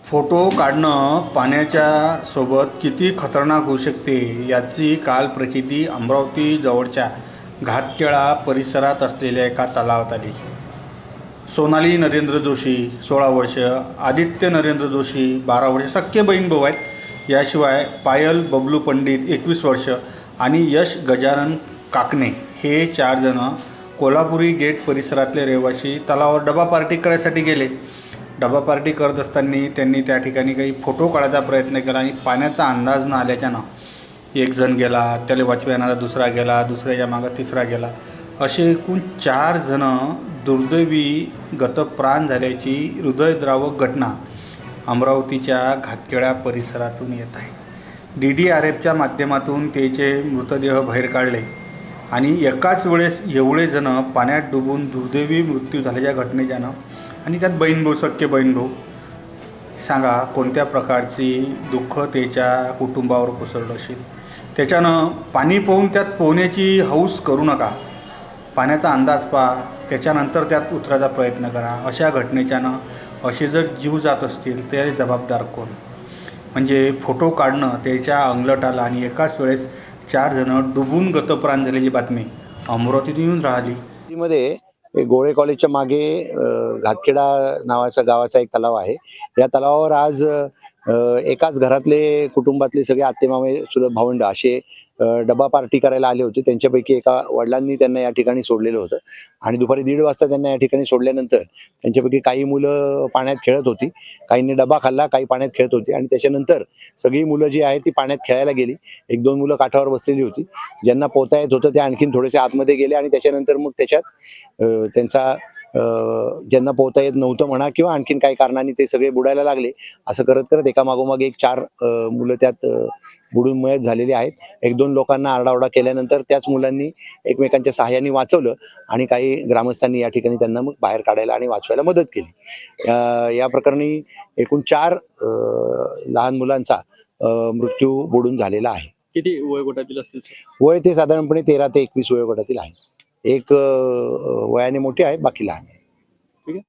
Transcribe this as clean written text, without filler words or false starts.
Photo काढणं पाण्याच्या सोबत किती खतरनाक होऊ शकते याची काल प्रचिती अमरावती जवळच्या घातकेळा परिसरात असलेल्या एका तलावात आली. सोनाली नरेंद्र जोशी 16 वर्ष, आदित्य नरेंद्र जोशी 12 वर्ष सख्खे बहीण भाऊ आहेत. याशिवाय पायल बबलू पंडित 21 वर्ष आणि यश गजानन काकणे हे 4 जण कोल्हापुरी गेट परिसरातले रहिवासी तलावावर डबा पार्टी करायसाठी गेले. डबा पार्टी करत असताना त्यांनी त्या ठिकाणी काही फोटो काढायचा प्रयत्न केला आणि पाण्याचा अंदाज न आल्याच्यानं एक जण गेला, त्याला वाचव्याना दुसरा गेला, दुसऱ्याच्या मागं तिसरा गेला, असे एकूण 4 जण दुर्दैवी गतप्राण झाल्याची हृदयद्रावक घटना अमरावतीच्या घातकेळा परिसरातून येत आहे. DDRFच्या माध्यमातून त्याचे मृतदेह बाहेर काढले आणि एकाच वेळेस एवढे जण पाण्यात डुबून दुर्दैवी मृत्यू झाल्याच्या घटनेच्यानं आणि त्यात बहीणभाऊ सख्खे बहीणभाऊ, सांगा कोणत्या प्रकारची दुःख त्याच्या कुटुंबावर कोसळलं असेल. त्याच्यानं पाणी पाहून त्यात पोहण्याची हौस करू नका, पाण्याचा अंदाज पहा, त्याच्यानंतर त्यात उतरायचा प्रयत्न करा. अशा घटनेच्यानं असे जर जीव जात असतील तर जबाबदार कोण? म्हणजे फोटो काढणं त्याच्या अंगलट आला आणि एकाच वेळेस 4 जण डुबून गतप्राण झाल्याची बातमी अमरावतीतून येऊन राहिली. मध्ये गोळे कॉलेजच्या मागे घातखेडा नावाच्या गावाचा एक तलाव आहे. या तलावावर आज एकाच घरातले कुटुंबातले सगळे आत्तेमामे चुलत भावंड असे डबा पार्टी करायला आले होते. त्यांच्यापैकी एका वडिलांनी त्यांना या ठिकाणी सोडलेलं होतं आणि दुपारी 1:30 वाजता त्यांना या ठिकाणी सोडल्यानंतर त्यांच्यापैकी काही मुलं पाण्यात खेळत होती, काहींनी डबा खाल्ला, काही पाण्यात खेळत होती आणि त्याच्यानंतर सगळी मुलं जी आहेत ती पाण्यात खेळायला गेली. 1-2 मुलं काठावर बसलेली होती. ज्यांना पोहता येत होतं ते आणखीन थोडेसे आतमध्ये गेले आणि त्याच्यानंतर मग त्याच्यात त्यांचा ज्यांना पोहता येत नव्हतं म्हणा किंवा आणखीन काही कारणांनी ते सगळे बुडायला लागले. असं करत करत एका मागोमाग एक 4 मुलं त्यात बुडून मयत झालेली आहेत. 1-2 लोकांना आरडाओरडा केल्यानंतर त्याच मुलांनी एकमेकांच्या सहाय्याने वाचवलं आणि काही ग्रामस्थांनी या ठिकाणी त्यांना मग बाहेर काढायला आणि वाचवायला मदत केली. या प्रकरणी एकूण 4 लहान मुलांचा मृत्यू बुडून झालेला आहे. किती वयोगटातील असतील? वय ते साधारणपणे 13 ते 21 वयोगटातील आहे. एक वयाने मोठे आहे, बाकी लहान आहे.